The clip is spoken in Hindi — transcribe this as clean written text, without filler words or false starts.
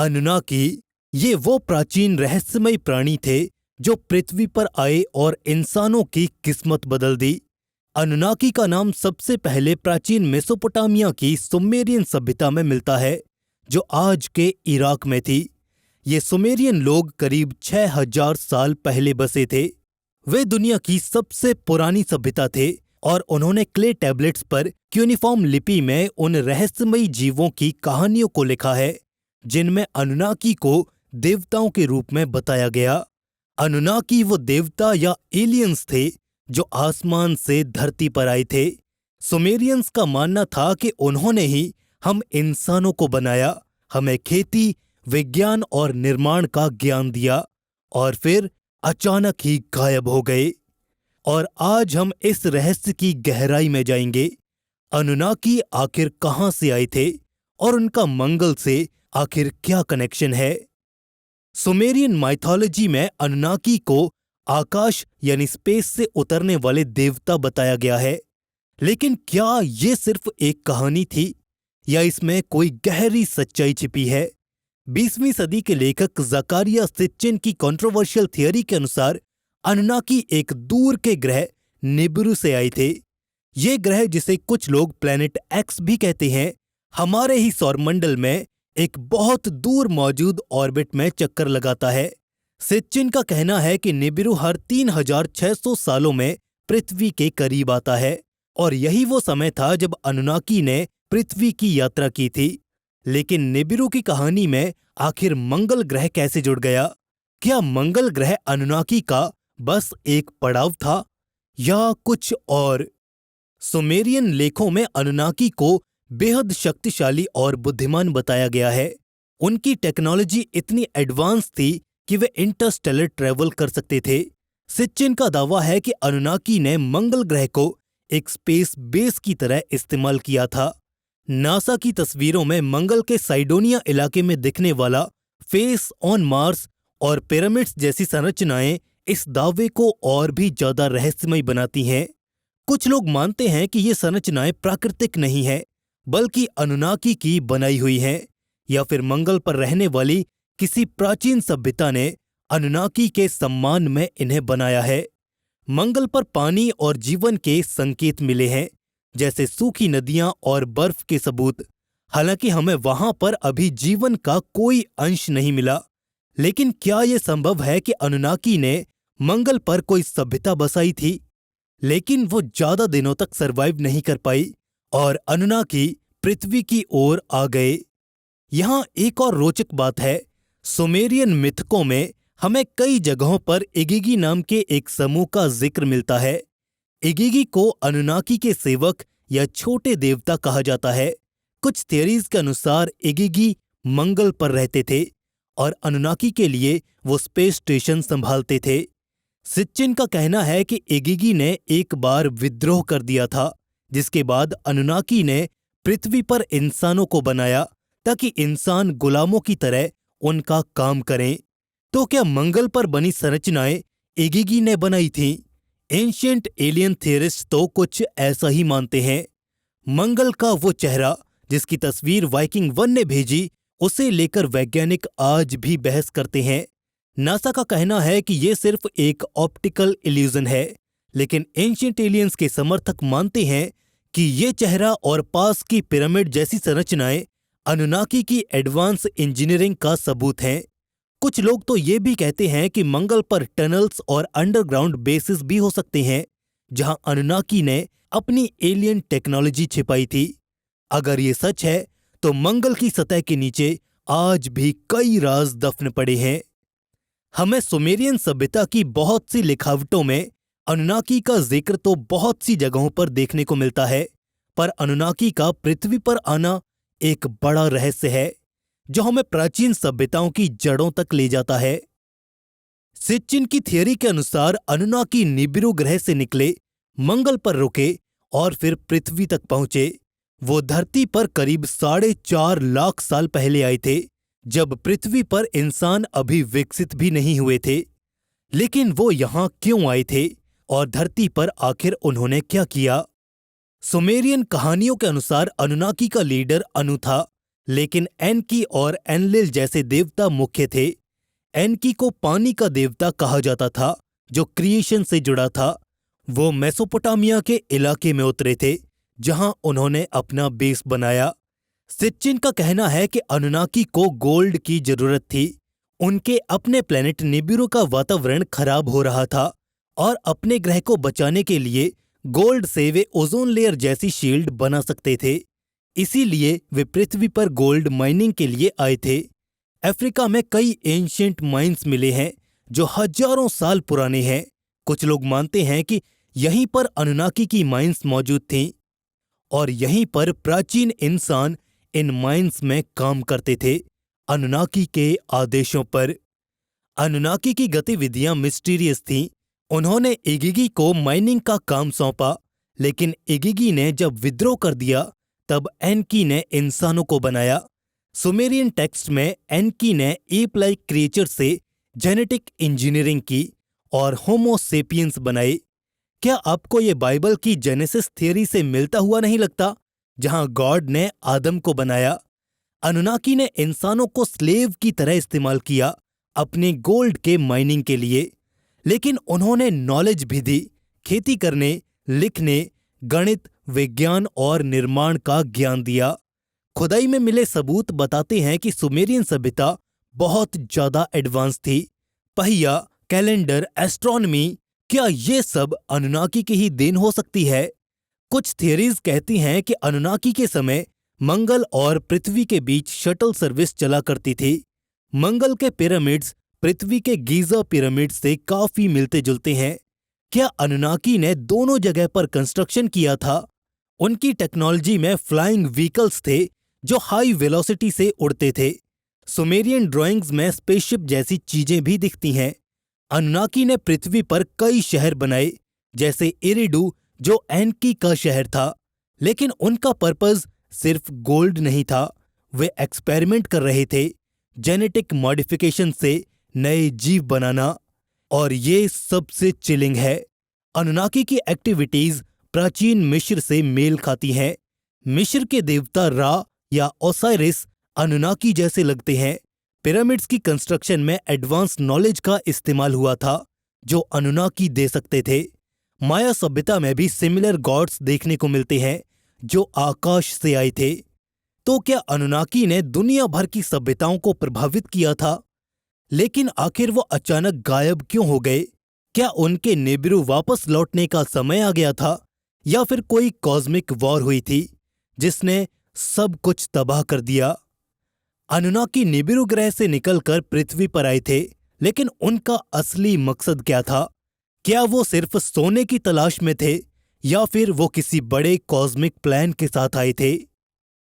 अनुनाकी ये वो प्राचीन रहस्यमय प्राणी थे जो पृथ्वी पर आए और इंसानों की किस्मत बदल दी। अनुनाकी का नाम सबसे पहले प्राचीन मेसोपोटामिया की सुमेरियन सभ्यता में मिलता है, जो आज के इराक में थी। ये सुमेरियन लोग करीब 6000 साल पहले बसे थे। वे दुनिया की सबसे पुरानी सभ्यता थे और उन्होंने क्ले टैबलेट्स पर क्यूनिफॉर्म लिपि में उन रहस्यमयी जीवों की कहानियों को लिखा है, जिनमें अनुनाकी को देवताओं के रूप में बताया गया। अनुनाकी वो देवता या एलियंस थे जो आसमान से धरती पर आए थे। सुमेरियंस का मानना था कि उन्होंने ही हम इंसानों को बनाया, हमें खेती, विज्ञान और निर्माण का ज्ञान दिया और फिर अचानक ही गायब हो गए। और आज हम इस रहस्य की गहराई में जाएंगे। अनुनाकी आखिर कहां से आए थे और उनका मंगल से आखिर क्या कनेक्शन है। सुमेरियन माइथोलॉजी में अनुनाकी को आकाश यानी स्पेस से उतरने वाले देवता बताया गया है। लेकिन क्या ये सिर्फ एक कहानी थी या इसमें कोई गहरी सच्चाई छिपी है? 20वीं सदी के लेखक ज़कारिया सिच्चिन की कंट्रोवर्शियल थियरी के अनुसार अनुनाकी एक दूर के ग्रह निबिरू से आए थे। ये ग्रह, जिसे कुछ लोग प्लैनेट एक्स भी कहते हैं, हमारे ही सौरमंडल में एक बहुत दूर मौजूद ऑर्बिट में चक्कर लगाता है। सिच्चिन का कहना है कि निबिरू हर 3600 सालों में पृथ्वी के करीब आता है और यही वो समय था जब अनुनाकी ने पृथ्वी की यात्रा की थी। लेकिन निबिरू की कहानी में आखिर मंगल ग्रह कैसे जुड़ गया? क्या मंगल ग्रह अनुनाकी का बस एक पड़ाव था या कुछ और? सुमेरियन लेखों में अनुनाकी को बेहद शक्तिशाली और बुद्धिमान बताया गया है। उनकी टेक्नोलॉजी इतनी एडवांस थी कि वे इंटरस्टेलर ट्रैवल कर सकते थे। सिच्चिन का दावा है कि अनुनाकी ने मंगल ग्रह को एक स्पेस बेस की तरह इस्तेमाल किया था। नासा की तस्वीरों में मंगल के साइडोनिया इलाके में दिखने वाला फेस ऑन मार्स और पिरामिड्स जैसी संरचनाएं इस दावे को और भी ज्यादा रहस्यमय बनाती हैं। कुछ लोग मानते हैं कि ये संरचनाएं प्राकृतिक नहीं है, बल्कि अनुनाकी की बनाई हुई हैं, या फिर मंगल पर रहने वाली किसी प्राचीन सभ्यता ने अनुनाकी के सम्मान में इन्हें बनाया है। मंगल पर पानी और जीवन के संकेत मिले हैं, जैसे सूखी नदियां और बर्फ के सबूत। हालांकि हमें वहां पर अभी जीवन का कोई अंश नहीं मिला। लेकिन क्या यह संभव है कि अनुनाकी ने मंगल पर कोई सभ्यता बसाई थी, लेकिन वो ज्यादा दिनों तक सरवाइव नहीं कर पाई और अनुनाकी पृथ्वी की ओर आ गए? यहां एक और रोचक बात है। सुमेरियन मिथकों में हमें कई जगहों पर इगिगी नाम के एक समूह का जिक्र मिलता है। इगिगी को अनुनाकी के सेवक या छोटे देवता कहा जाता है। कुछ थियरीज के अनुसार इगिगी मंगल पर रहते थे और अनुनाकी के लिए वो स्पेस स्टेशन संभालते थे। सिच्चिन का कहना है कि इगिगी ने एक बार विद्रोह कर दिया था, जिसके बाद अनुनाकी ने पृथ्वी पर इंसानों को बनाया ताकि इंसान गुलामों की तरह उनका काम करें। तो क्या मंगल पर बनी संरचनाएं इगिगी ने बनाई थीं? एंशिएंट एलियन थियरिस्ट तो कुछ ऐसा ही मानते हैं। मंगल का वो चेहरा जिसकी तस्वीर वाइकिंग 1 ने भेजी, उसे लेकर वैज्ञानिक आज भी बहस करते हैं। नासा का कहना है कि ये सिर्फ एक ऑप्टिकल इल्यूजन है, लेकिन एंशिएंट एलियंस के समर्थक मानते हैं कि ये चेहरा और पास की पिरामिड जैसी संरचनाएं अनुनाकी की एडवांस इंजीनियरिंग का सबूत हैं। कुछ लोग तो ये भी कहते हैं कि मंगल पर टनल्स और अंडरग्राउंड बेसिस भी हो सकते हैं, जहां अनुनाकी ने अपनी एलियन टेक्नोलॉजी छिपाई थी। अगर ये सच है तो मंगल की सतह के नीचे आज भी कई राज दफन पड़े हैं। हमें सुमेरियन सभ्यता की बहुत सी लिखावटों में अनुनाकी का जिक्र तो बहुत सी जगहों पर देखने को मिलता है, पर अनुनाकी का पृथ्वी पर आना एक बड़ा रहस्य है जो हमें प्राचीन सभ्यताओं की जड़ों तक ले जाता है। सिच्चिन की थियरी के अनुसार अनुनाकी निबिरू ग्रह से निकले, मंगल पर रुके और फिर पृथ्वी तक पहुंचे। वो धरती पर करीब 4.5 लाख साल पहले आए थे, जब पृथ्वी पर इंसान अभी विकसित भी नहीं हुए थे। लेकिन वो यहां क्यों आए थे और धरती पर आखिर उन्होंने क्या किया? सुमेरियन कहानियों के अनुसार अनुनाकी का लीडर अनु था, लेकिन एनकी और एनलिल जैसे देवता मुख्य थे। एनकी को पानी का देवता कहा जाता था, जो क्रिएशन से जुड़ा था। वो मेसोपोटामिया के इलाके में उतरे थे, जहां उन्होंने अपना बेस बनाया। सिच्चिन का कहना है कि अनुनाकी को गोल्ड की जरूरत थी। उनके अपने प्लेनेट निबिरू का वातावरण खराब हो रहा था और अपने ग्रह को बचाने के लिए गोल्ड से वे ओजोन लेयर जैसी शील्ड बना सकते थे। इसीलिए वे पृथ्वी पर गोल्ड माइनिंग के लिए आए थे। अफ्रीका में कई एंशिएंट माइंस मिले हैं जो हजारों साल पुराने हैं। कुछ लोग मानते हैं कि यहीं पर अनुनाकी की माइंस मौजूद थीं और यहीं पर प्राचीन इंसान इन माइंस में काम करते थे, अनुनाकी के आदेशों पर। अनुनाकी की गतिविधियां मिस्टीरियस थीं। उन्होंने इगिगी को माइनिंग का काम सौंपा, लेकिन इगिगी ने जब विद्रोह कर दिया तब एनकी ने इंसानों को बनाया। सुमेरियन टेक्स्ट में एनकी ने एप लाइक क्रिएचर से जेनेटिक इंजीनियरिंग की और होमो सेपियंस बनाए। क्या आपको ये बाइबल की जेनेसिस थियरी से मिलता हुआ नहीं लगता, जहां गॉड ने आदम को बनाया? अनुनाकी ने इंसानों को स्लेव की तरह इस्तेमाल किया अपने गोल्ड के माइनिंग के लिए, लेकिन उन्होंने नॉलेज भी दी, खेती करने, लिखने, गणित, विज्ञान और निर्माण का ज्ञान दिया। खुदाई में मिले सबूत बताते हैं कि सुमेरियन सभ्यता बहुत ज्यादा एडवांस थी। पहिया, कैलेंडर, एस्ट्रोनॉमी, क्या ये सब अनुनाकी की ही देन हो सकती है? कुछ थियरीज कहती हैं कि अनुनाकी के समय मंगल और पृथ्वी के बीच शटल सर्विस चला करती थी। मंगल के पिरामिड्स पृथ्वी के गीजा पिरामिड से काफी मिलते जुलते हैं। क्या अनुनाकी ने दोनों जगह पर कंस्ट्रक्शन किया था? उनकी टेक्नोलॉजी में फ्लाइंग व्हीकल्स थे जो हाई वेलोसिटी से उड़ते थे। सुमेरियन ड्राइंग्स में स्पेसशिप जैसी चीजें भी दिखती हैं। अनुनाकी ने पृथ्वी पर कई शहर बनाए, जैसे इरिडू जो एनकी का शहर था, लेकिन उनका पर्पस सिर्फ गोल्ड नहीं था। वे एक्सपेरिमेंट कर रहे थे, जेनेटिक मॉडिफिकेशन से नए जीव बनाना। और ये सबसे चिलिंग है, अनुनाकी की एक्टिविटीज प्राचीन मिस्र से मेल खाती हैं। मिस्र के देवता रा या ओसाइरिस अनुनाकी जैसे लगते हैं। पिरामिड्स की कंस्ट्रक्शन में एडवांस नॉलेज का इस्तेमाल हुआ था जो अनुनाकी दे सकते थे। माया सभ्यता में भी सिमिलर गॉड्स देखने को मिलते हैं जो आकाश से आए थे। तो क्या अनुनाकी ने दुनिया भर की सभ्यताओं को प्रभावित किया था? लेकिन आखिर वो अचानक गायब क्यों हो गए? क्या उनके निबिरू वापस लौटने का समय आ गया था, या फिर कोई कॉस्मिक वॉर हुई थी जिसने सब कुछ तबाह कर दिया? अनुनाकी निबिरू ग्रह से निकलकर पृथ्वी पर आए थे, लेकिन उनका असली मकसद क्या था? क्या वो सिर्फ सोने की तलाश में थे, या फिर वो किसी बड़े कॉस्मिक प्लान के साथ आए थे?